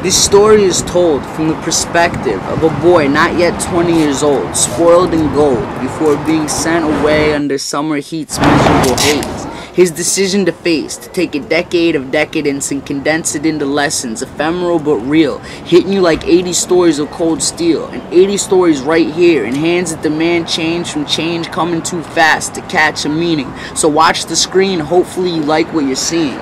This story is told from the perspective of a boy not yet 20 years old, spoiled in gold, before being sent away under summer heat's miserable haze. His decision to face, to take a decade of decadence and condense it into lessons, ephemeral but real, hitting you like 80 stories of cold steel, and 80 stories right here, in hands that demand change from change coming too fast to catch a meaning. So watch the screen, hopefully you like what you're seeing.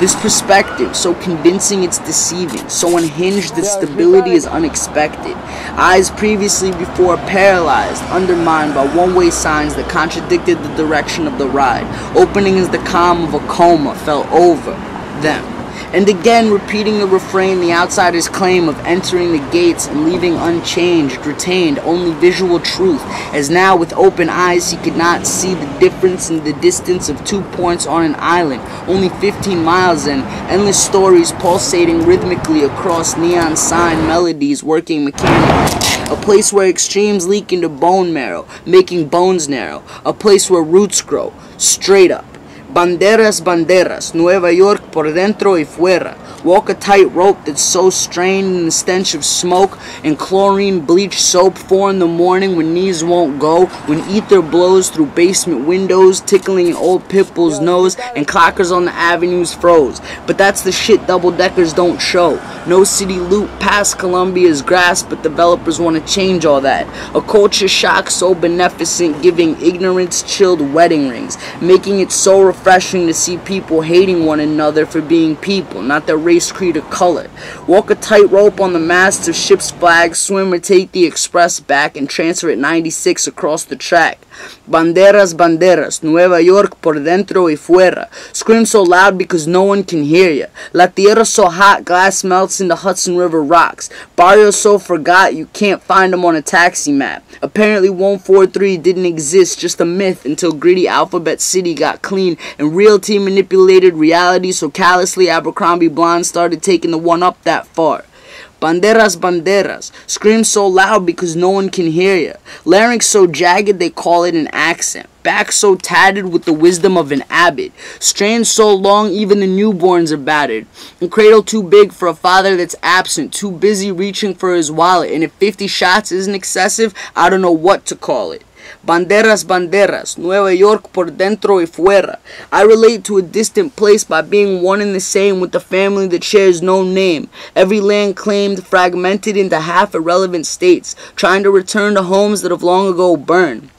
This perspective, so convincing it's deceiving, so unhinged that stability is unexpected. Eyes previously before paralyzed, undermined by one-way signs that contradicted the direction of the ride. Opening as the calm of a coma fell over them. And again, repeating the refrain, the outsider's claim of entering the gates and leaving unchanged, retained only visual truth, as now with open eyes he could not see the difference in the distance of 2 points on an island, only 15 miles in, endless stories pulsating rhythmically across neon sign melodies working mechanically. A place where extremes leak into bone marrow, making bones narrow. A place where roots grow, straight up. Banderas, banderas, Nueva York por dentro y fuera. Walk a tight rope that's so strained in the stench of smoke and chlorine bleach soap. 4 in the morning when knees won't go, when ether blows through basement windows, tickling an old pitbull's nose, and clockers on the avenues froze. But that's the shit double-deckers don't show. No city loop past Columbia's grasp, but developers want to change all that. A culture shock so beneficent, giving ignorance-chilled wedding rings, making it so refreshing to see people hating one another for being people, not their race, creed, or color. Walk a tightrope on the masts of ships' flags, swim or take the express back and transfer at 96 across the track. Banderas, banderas, Nueva York por dentro y fuera. Scream so loud because no one can hear ya. La tierra so hot, glass melts into Hudson River rocks. Barrios so forgot you can't find them on a taxi map. Apparently 143 didn't exist, just a myth until gritty Alphabet City got clean and realty manipulated reality so callously Abercrombie Blonde started taking the one up that far. Banderas, banderas, scream so loud because no one can hear ya. Larynx so jagged they call it an accent. Back so tatted with the wisdom of an abbot. Strains so long even the newborns are battered. And cradle too big for a father that's absent, too busy reaching for his wallet. And if 50 shots isn't excessive, I don't know what to call it. Banderas, banderas, Nueva York por dentro y fuera. I relate to a distant place by being one and the same with the family that shares no name. Every land claimed, fragmented into half irrelevant states, trying to return to homes that have long ago burned.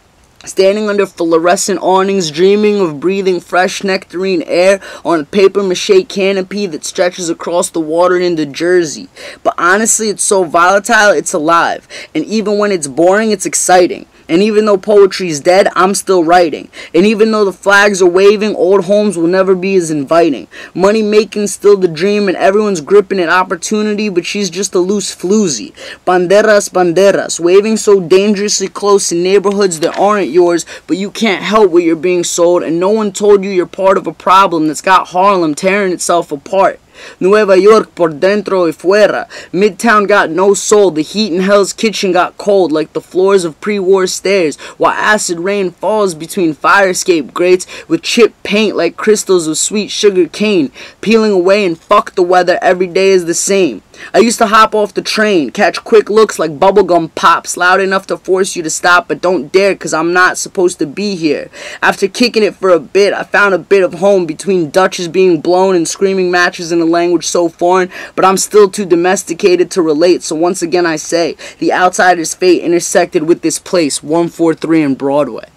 Standing under fluorescent awnings, dreaming of breathing fresh nectarine air on a papier-mâché canopy that stretches across the water into Jersey. But honestly, it's so volatile, it's alive. And even when it's boring, it's exciting. And even though poetry's dead, I'm still writing. And even though the flags are waving, old homes will never be as inviting. Money making's still the dream and everyone's gripping at opportunity, but she's just a loose floozy. Banderas, banderas, waving so dangerously close in neighborhoods that aren't yours, but you can't help what you're being sold, and no one told you you're part of a problem that's got Harlem tearing itself apart. Nueva York por dentro y fuera. Midtown got no soul. The heat in Hell's Kitchen got cold like the floors of pre-war stairs, while acid rain falls between fire escape grates with chipped paint like crystals of sweet sugar cane. Peeling away and fuck the weather, every day is the same. I used to hop off the train, catch quick looks like bubblegum pops, loud enough to force you to stop, but don't dare cause I'm not supposed to be here. After kicking it for a bit, I found a bit of home between Dutches being blown and screaming matches in a language so foreign, but I'm still too domesticated to relate, so once again I say, the outsider's fate intersected with this place, 143 in Broadway.